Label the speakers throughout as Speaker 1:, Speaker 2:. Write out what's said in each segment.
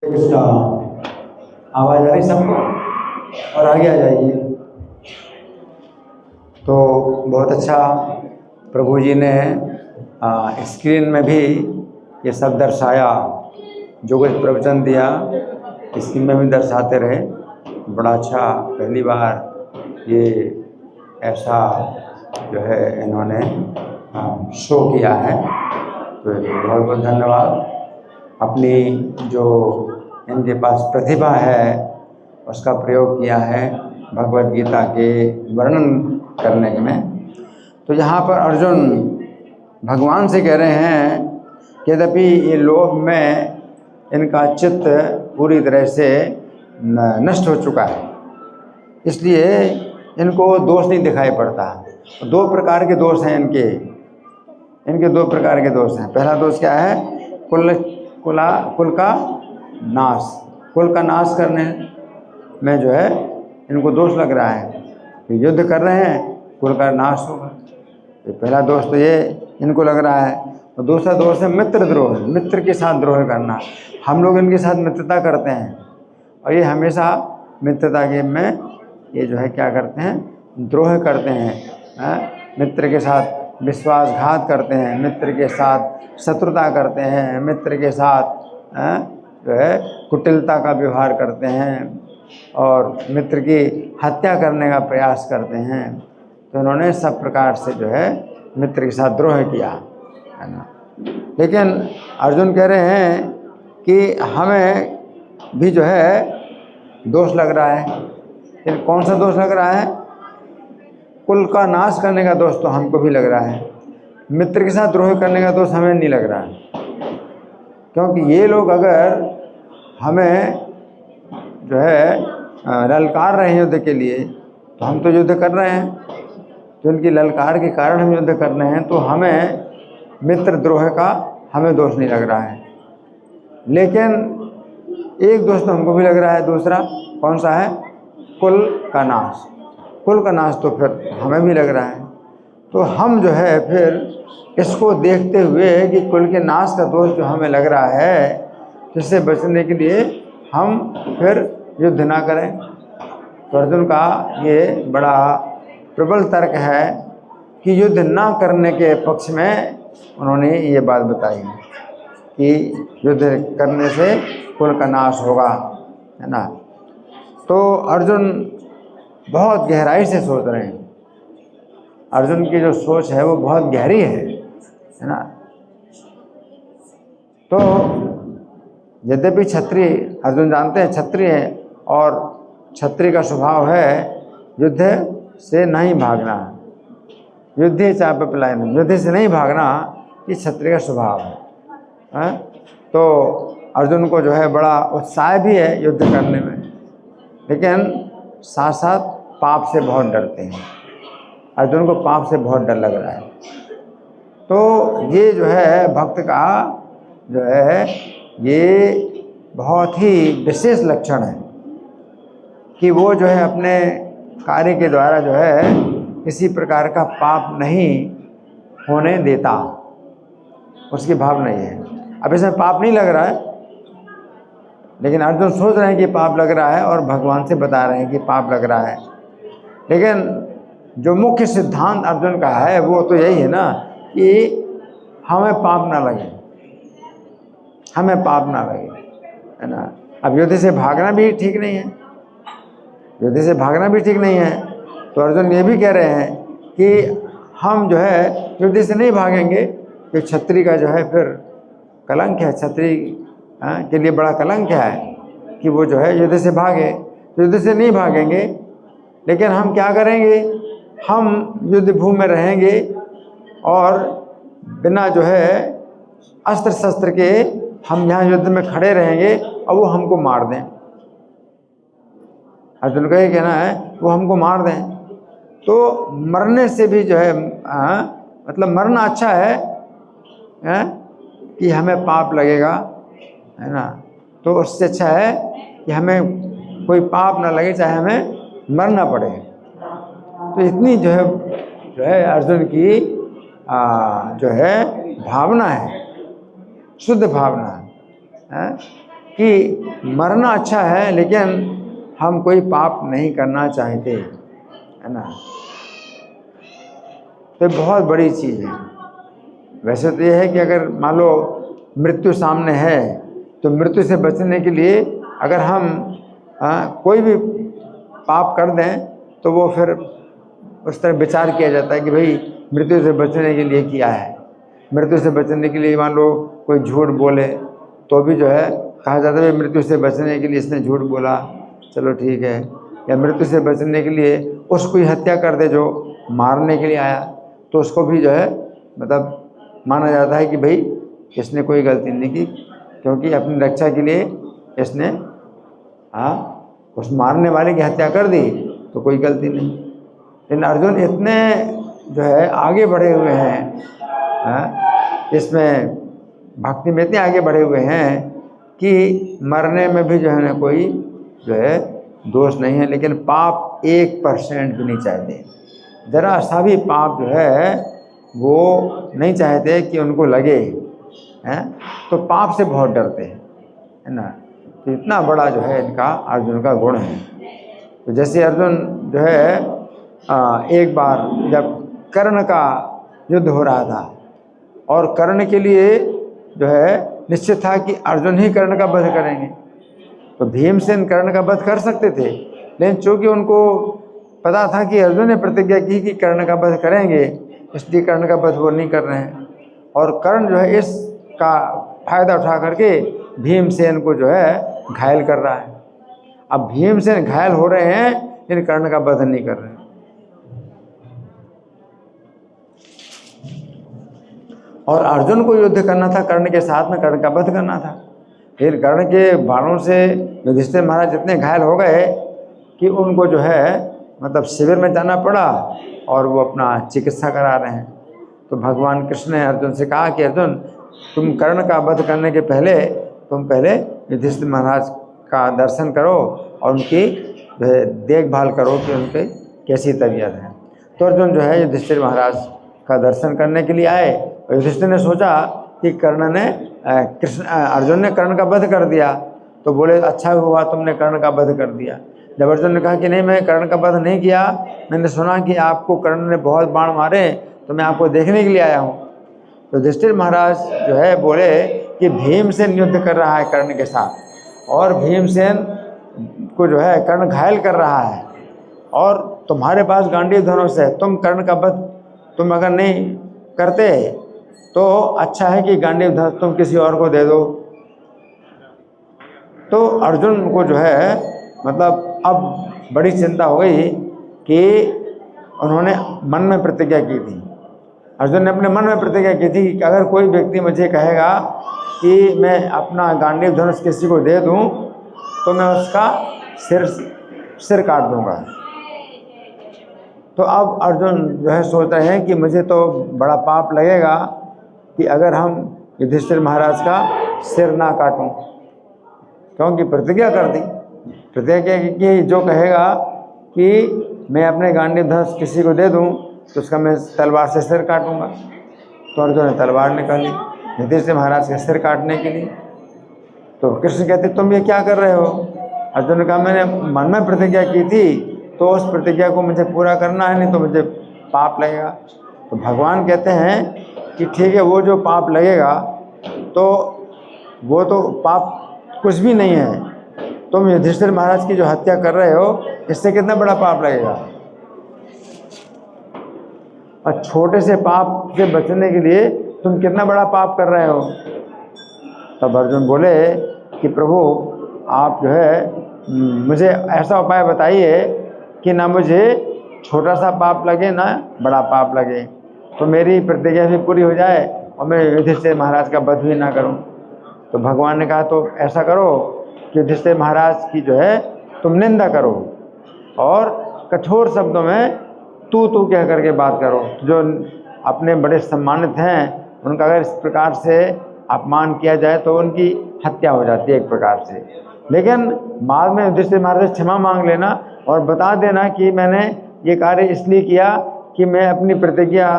Speaker 1: कृष्णा, आवाज आ रही सबको? और आगे आ जाइए। तो बहुत अच्छा, प्रभु जी ने स्क्रीन में भी ये सब दर्शाया, जो कुछ प्रवचन दिया स्क्रीन में भी दर्शाते रहे। बड़ा अच्छा, पहली बार ये ऐसा जो है इन्होंने शो किया है, तो बहुत बहुत धन्यवाद। अपनी जो इनके पास प्रतिभा है उसका प्रयोग किया है भगवद गीता के वर्णन करने में। तो यहाँ पर अर्जुन भगवान से कह रहे हैं कि यद्यपि ये लोभ में इनका चित्त पूरी तरह से नष्ट हो चुका है, इसलिए इनको दोष नहीं दिखाई पड़ता। दो प्रकार के दोष हैं इनके दो प्रकार के दोष हैं। पहला दोष क्या है? कुल का नाश। कुल का नाश करने में जो है इनको दोष लग रहा है कि युद्ध कर रहे हैं, कुल का नाश होगा। तो पहला दोष तो ये इनको लग रहा है। और दूसरा दोष है मित्रद्रोह, मित्र के साथ द्रोह करना। हम लोग इनके साथ मित्रता करते हैं और ये हमेशा मित्रता के में ये जो है क्या करते हैं, द्रोह करते हैं। मित्र के साथ विश्वासघात करते हैं, मित्र के साथ शत्रुता करते हैं, मित्र के साथ जो है कुटिलता का व्यवहार करते हैं और मित्र की हत्या करने का प्रयास करते हैं। तो इन्होंने सब प्रकार से जो है मित्र के साथ द्रोह किया है ना। लेकिन अर्जुन कह रहे हैं कि हमें भी जो है दोष लग रहा है। लेकिन कौन सा दोष लग रहा है? कुल का नाश करने का दोष तो हमको भी लग रहा है, मित्र के साथ द्रोह करने का दोष हमें नहीं लग रहा है। क्योंकि ये लोग अगर हमें जो है ललकार रहे हैं युद्ध के लिए, तो हम तो युद्ध कर रहे हैं, तो उनकी ललकार के कारण हम युद्ध कर रहे हैं, तो हमें मित्र द्रोह का हमें दोष नहीं लग रहा है। लेकिन एक दोष तो हमको भी लग रहा है, दूसरा कौन सा है? कुल का नाश। कुल का नाश तो फिर हमें भी लग रहा है। तो हम जो है फिर इसको देखते हुए कि कुल के नाश का दोष जो हमें लग रहा है, जिससे बचने के लिए हम फिर युद्ध ना करें। तो अर्जुन का ये बड़ा प्रबल तर्क है कि युद्ध ना करने के पक्ष में उन्होंने ये बात बताई कि युद्ध करने से कुल का नाश होगा, है ना। तो अर्जुन बहुत गहराई से सोच रहे हैं। अर्जुन की जो सोच है वो बहुत गहरी है ना। तो यद्यपि क्षत्रिय, अर्जुन जानते हैं क्षत्रिय है और क्षत्रिय का स्वभाव है युद्ध से नहीं भागना, युद्ध चाप पलायन, युद्ध से नहीं भागना, ये क्षत्रिय का स्वभाव है। तो अर्जुन को जो है बड़ा उत्साह भी है युद्ध करने में, लेकिन साथ साथ पाप से बहुत डरते हैं। अर्जुन को पाप से बहुत डर लग रहा है। तो ये जो है भक्त का जो है ये बहुत ही विशेष लक्षण है कि वो जो है अपने कार्य के द्वारा जो है किसी प्रकार का पाप नहीं होने देता, उसकी भाव नहीं है। अब इसमें पाप नहीं लग रहा है, लेकिन अर्जुन सोच रहे हैं कि पाप लग रहा है और भगवान से बता रहे हैं कि पाप लग रहा है। लेकिन जो मुख्य सिद्धांत अर्जुन का है वो तो यही है ना कि हमें पाप ना लगे, हमें पाप ना लगे, है ना। अब युद्ध से भागना भी ठीक नहीं है, युद्ध से भागना भी ठीक नहीं है। तो अर्जुन ये भी कह रहे हैं कि हम जो है युद्ध से नहीं भागेंगे, कि क्षत्रिय का जो है फिर कलंक है, क्षत्रिय के लिए बड़ा कलंक है कि वो जो है युद्ध से भागे। युद्ध से नहीं भागेंगे, लेकिन हम क्या करेंगे? हम युद्ध भूमि में रहेंगे और बिना जो है अस्त्र शस्त्र के हम यहाँ युद्ध में खड़े रहेंगे और वो हमको मार दें। अर्जुन का ये कहना है वो हमको मार दें। तो मरने से भी जो है मतलब मरना अच्छा है कि हमें पाप लगेगा, है ना। तो उससे अच्छा है कि हमें कोई पाप ना लगे, चाहे हमें मरना पड़े। तो इतनी जो है अर्जुन की जो है भावना है, शुद्ध भावना है। कि मरना अच्छा है लेकिन हम कोई पाप नहीं करना चाहते, है ना। तो बहुत बड़ी चीज़ है। वैसे तो ये है कि अगर मान लो मृत्यु सामने है तो मृत्यु से बचने के लिए अगर हम कोई भी पाप कर दें तो वो फिर उस तरह विचार किया जाता है कि भाई मृत्यु से बचने के लिए किया है। मृत्यु से बचने के लिए मान लो कोई झूठ बोले तो भी जो है कहा जाता है मृत्यु से बचने के लिए इसने झूठ बोला, चलो ठीक है। या मृत्यु से बचने के लिए उसको ही हत्या कर दे जो मारने के लिए आया, तो उसको भी जो है मतलब माना जाता है कि भाई इसने कोई गलती नहीं की, क्योंकि अपनी रक्षा के लिए इसने उस मारने वाले की हत्या कर दी, तो कोई गलती नहीं। लेकिन अर्जुन इतने जो है आगे बढ़े हुए हैं, इसमें भक्ति में इतने आगे बढ़े हुए हैं कि मरने में भी जो है ना कोई जो है दोष नहीं है, लेकिन पाप 1% भी नहीं चाहते। जरा सा भी पाप जो है वो नहीं चाहते कि उनको लगे, हैं तो पाप से बहुत डरते हैं, है ना। तो इतना बड़ा जो है इनका अर्जुन का गुण है। तो जैसे अर्जुन जो है एक बार जब कर्ण का युद्ध हो रहा था और कर्ण के लिए जो है निश्चित था कि अर्जुन ही कर्ण का वध करेंगे, तो भीमसेन कर्ण का वध कर सकते थे, लेकिन चूंकि उनको पता था कि अर्जुन ने प्रतिज्ञा की कि कर्ण का वध करेंगे, इसलिए कर्ण का वध वो नहीं कर रहे हैं। और कर्ण जो है इसका फायदा उठा करके भीमसेन को जो है घायल कर रहा है। अब भीमसेन घायल हो रहे हैं लेकिन कर्ण का वध नहीं कर रहे हैं। और अर्जुन को युद्ध करना था कर्ण के साथ में, कर्ण का वध करना था। फिर कर्ण के बाणों से युधिष्ठिर महाराज इतने घायल हो गए कि उनको जो है मतलब शिविर में जाना पड़ा और वो अपना चिकित्सा करा रहे हैं। तो भगवान कृष्ण ने अर्जुन से कहा कि अर्जुन तुम कर्ण का वध करने के पहले तुम पहले युधिष्ठिर महाराज का दर्शन करो और उनकी जो है देखभाल करो कि उनकी कैसी तबीयत है। तो अर्जुन जो है युधिष्ठिर महाराज का दर्शन करने के लिए आए और युधिष्ठिर ने सोचा कि कर्ण ने अर्जुन ने कर्ण का वध कर दिया, तो बोले अच्छा हुआ तुमने कर्ण का वध कर दिया। जब अर्जुन ने कहा कि नहीं मैं कर्ण का वध नहीं किया, मैंने सुना कि आपको कर्ण ने बहुत बाण मारे तो मैं आपको देखने के लिए आया हूँ। तो युधिष्ठिर महाराज जो है बोले कि भीमसेन युद्ध कर रहा है कर्ण के साथ और भीमसेन को जो है कर्ण घायल कर रहा है और तुम्हारे पास गांडीव धनुष है, तुम कर्ण का वध तुम अगर नहीं करते तो अच्छा है कि गांडीव धनुष तुम किसी और को दे दो। तो अर्जुन को जो है मतलब अब बड़ी चिंता हो गई कि उन्होंने मन में प्रतिज्ञा की थी, अर्जुन ने अपने मन में प्रतिज्ञा की थी कि अगर कोई व्यक्ति मुझे कहेगा कि मैं अपना गांडीव धनुष किसी को दे दूं तो मैं उसका सिर काट दूंगा। तो अब अर्जुन जो है सोच रहे हैं कि मुझे तो बड़ा पाप लगेगा कि अगर हम युधिष्ठिर महाराज का सिर ना काटूं, क्योंकि प्रतिज्ञा कर दी। प्रतिज्ञा की जो कहेगा कि मैं अपने गांडीव धनुष किसी को दे दूं तो उसका मैं तलवार से सिर काटूंगा। तो अर्जुन ने तलवार निकाली युधिष्ठिर महाराज के सिर काटने के लिए। तो कृष्ण कहते तुम ये क्या कर रहे हो? अर्जुन ने कहा मैंने मन में प्रतिज्ञा की थी तो उस प्रतिज्ञा को मुझे पूरा करना है, नहीं तो मुझे पाप लगेगा। तो भगवान कहते हैं कि ठीक है वो जो पाप लगेगा तो वो तो पाप कुछ भी नहीं है, तुम युधिष्ठिर महाराज की जो हत्या कर रहे हो इससे कितना बड़ा पाप लगेगा। और छोटे से पाप से बचने के लिए तुम कितना बड़ा पाप कर रहे हो। तब अर्जुन बोले कि प्रभु आप जो है मुझे ऐसा उपाय बताइए कि ना मुझे छोटा सा पाप लगे ना बड़ा पाप लगे, तो मेरी प्रतिज्ञा भी पूरी हो जाए और मैं युधिष्ठिर महाराज का वध भी ना करूं। तो भगवान ने कहा तो ऐसा करो कि युधिष्ठिर महाराज की जो है तुम निंदा करो और कठोर शब्दों में तू कह करके बात करो। जो अपने बड़े सम्मानित हैं उनका अगर इस प्रकार से अपमान किया जाए तो उनकी हत्या हो जाती है एक प्रकार से। लेकिन बाद में युधिष्ठिर महाराज से क्षमा मांग लेना और बता देना कि मैंने ये कार्य इसलिए किया कि मैं अपनी प्रतिज्ञा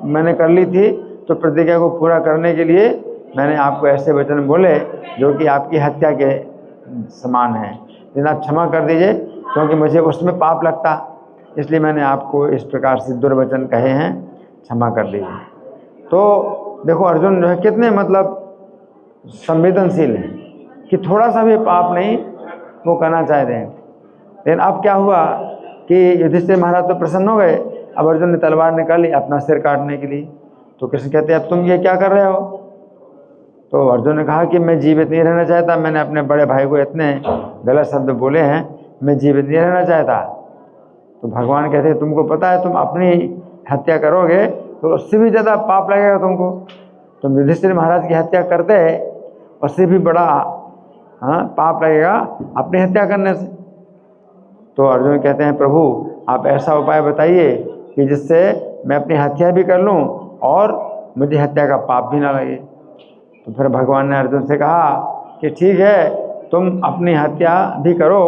Speaker 1: मैंने कर ली थी, तो प्रतिज्ञा को पूरा करने के लिए मैंने आपको ऐसे वचन बोले जो कि आपकी हत्या के समान हैं, लेकिन आप क्षमा कर दीजिए क्योंकि मुझे उसमें पाप लगता, इसलिए मैंने आपको इस प्रकार से दुर्वचन कहे हैं, क्षमा कर दीजिए। तो देखो अर्जुन जो है कितने मतलब संवेदनशील हैं कि थोड़ा सा भी पाप नहीं वो करना चाहते हैं। लेकिन अब क्या हुआ कि युधिष्ठिर महाराज तो प्रसन्न हो गए, अब अर्जुन ने तलवार निकाली अपना सिर काटने के लिए। तो कृष्ण कहते हैं अब तुम ये क्या कर रहे हो? तो अर्जुन ने कहा कि मैं जीवित नहीं रहना चाहता, मैंने अपने बड़े भाई को इतने गलत शब्द बोले हैं, मैं जीवित नहीं रहना चाहता। तो भगवान कहते हैं तुमको पता है तुम अपनी हत्या करोगे तो उससे भी ज़्यादा पाप लगेगा तुमको, तुम युधिष्ठिर महाराज की हत्या करते हैं उससे भी बड़ा पाप लगेगा अपनी हत्या करने से। तो अर्जुन कहते हैं प्रभु आप ऐसा उपाय बताइए कि जिससे मैं अपनी हत्या भी कर लूं और मुझे हत्या का पाप भी ना लगे। तो फिर भगवान ने अर्जुन से कहा कि ठीक है तुम अपनी हत्या भी करो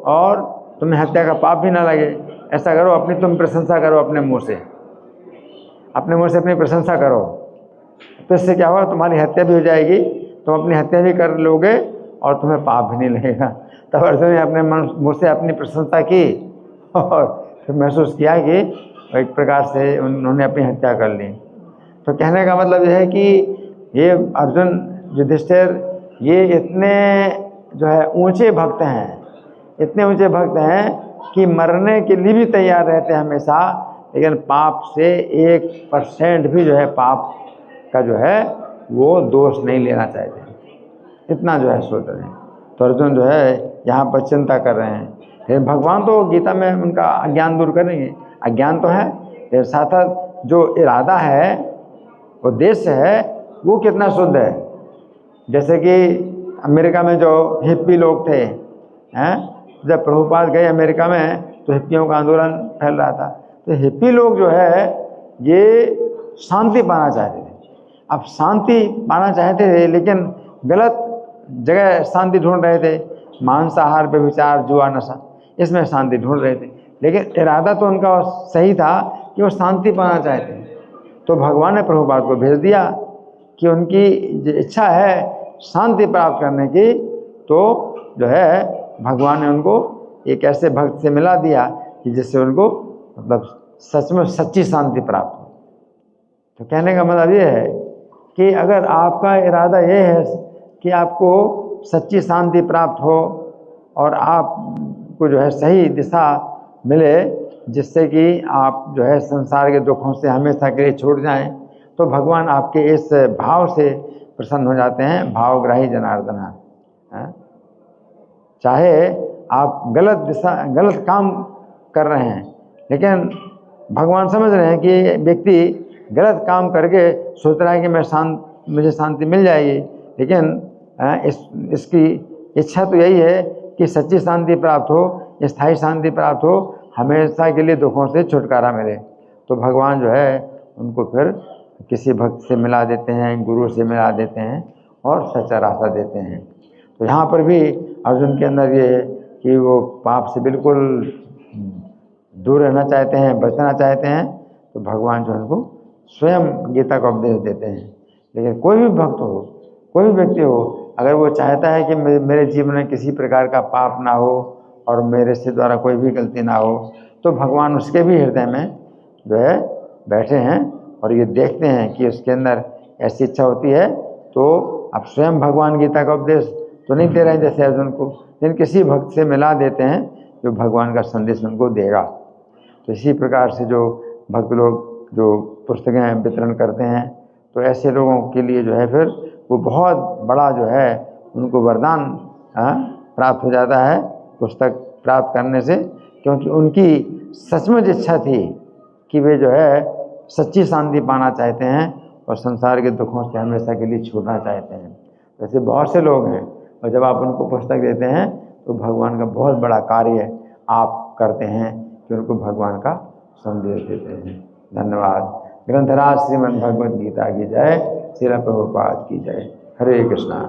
Speaker 1: और तुम्हें हत्या का पाप भी ना लगे। ऐसा करो अपनी तुम प्रशंसा करो अपने मुंह से अपनी प्रशंसा करो, तो इससे क्या होगा तुम्हारी हत्या भी हो जाएगी, तुम अपनी हत्या भी कर लोगे और तुम्हें पाप भी नहीं लगेगा। तब अर्जुन ने अपने मुँह से अपनी प्रशंसा की और फिर महसूस किया कि एक प्रकार से उन्होंने अपनी हत्या कर ली। तो कहने का मतलब यह है कि ये अर्जुन युधिष्ठिर ये इतने जो है ऊंचे भक्त हैं, इतने ऊंचे भक्त हैं कि मरने के लिए भी तैयार रहते हैं हमेशा, लेकिन पाप से 1% भी जो है पाप का जो है वो दोष नहीं लेना चाहते, इतना जो है सोच रहे हैं। तो अर्जुन जो है यहाँ पर चिंता कर रहे हैं, लेकिन भगवान तो गीता में उनका अज्ञान दूर करेंगे। अज्ञान तो है लेकिन साथ साथ जो इरादा है उद्देश्य है वो कितना शुद्ध है। जैसे कि अमेरिका में जो हिप्पी लोग थे हैं, जब प्रभुपाद गए अमेरिका में तो हिप्पियों का आंदोलन फैल रहा था, तो हिप्पी लोग जो है ये शांति पाना चाहते थे। अब शांति पाना चाहते थे लेकिन गलत जगह शांति ढूंढ रहे थे, मांसाहार व्यभिचार जुआ नशा इसमें शांति ढूंढ रहे थे, लेकिन इरादा तो उनका सही था कि वो शांति पाना चाहते हैं। तो भगवान ने प्रभुपाद को भेज दिया कि उनकी इच्छा है शांति प्राप्त करने की, तो जो है भगवान ने उनको एक ऐसे भक्त से मिला दिया कि जिससे उनको मतलब सच में सच्ची शांति प्राप्त हो। तो कहने का मतलब ये है कि अगर आपका इरादा ये है कि आपको सच्ची शांति प्राप्त हो और आपको जो है सही दिशा मिले जिससे कि आप जो है संसार के दुखों से हमेशा के लिए छूट जाएं, तो भगवान आपके इस भाव से प्रसन्न हो जाते हैं। भावग्राही जनार्दन, चाहे आप गलत काम कर रहे हैं, लेकिन भगवान समझ रहे हैं कि व्यक्ति गलत काम करके सोच रहा है कि मुझे शांति मिल जाएगी, लेकिन इसकी इच्छा तो यही है कि सच्ची शांति प्राप्त हो, स्थायी शांति प्राप्त हो, हमेशा के लिए दुखों से छुटकारा मिले। तो भगवान जो है उनको फिर किसी भक्त से मिला देते हैं, गुरु से मिला देते हैं और सच्चा रास्ता देते हैं। तो यहाँ पर भी अर्जुन के अंदर ये है कि वो पाप से बिल्कुल दूर रहना चाहते हैं, बचना चाहते हैं, तो भगवान जो उनको स्वयं गीता का उपदेश देते हैं। लेकिन कोई भी भक्त हो, कोई भी व्यक्ति हो, अगर वो चाहता है कि मेरे जीवन में किसी प्रकार का पाप ना हो और मेरे से द्वारा कोई भी गलती ना हो, तो भगवान उसके भी हृदय में जो है बैठे हैं और ये देखते हैं कि उसके अंदर ऐसी इच्छा होती है। तो अब स्वयं भगवान गीता का उपदेश तो नहीं दे रहे हैं जैसे अर्जुन को, लेकिन किसी भक्त से मिला देते हैं जो भगवान का संदेश उनको देगा। तो इसी प्रकार से जो भक्त लोग जो पुस्तकें वितरण करते हैं, तो ऐसे लोगों के लिए जो है फिर वो बहुत बड़ा जो है उनको वरदान प्राप्त हो जाता है पुस्तक प्राप्त करने से, क्योंकि उनकी सचमुच इच्छा थी कि वे जो है सच्ची शांति पाना चाहते हैं और संसार के दुखों से हमेशा के लिए छूटना चाहते हैं। वैसे बहुत से लोग हैं और जब आप उनको पुस्तक देते हैं तो भगवान का बहुत बड़ा कार्य आप करते हैं कि उनको भगवान का संदेश देते हैं। धन्यवाद। ग्रंथराज श्रीमद् भगवद गीता की जय, श्रील प्रभुपाद की जय। हरे कृष्णा।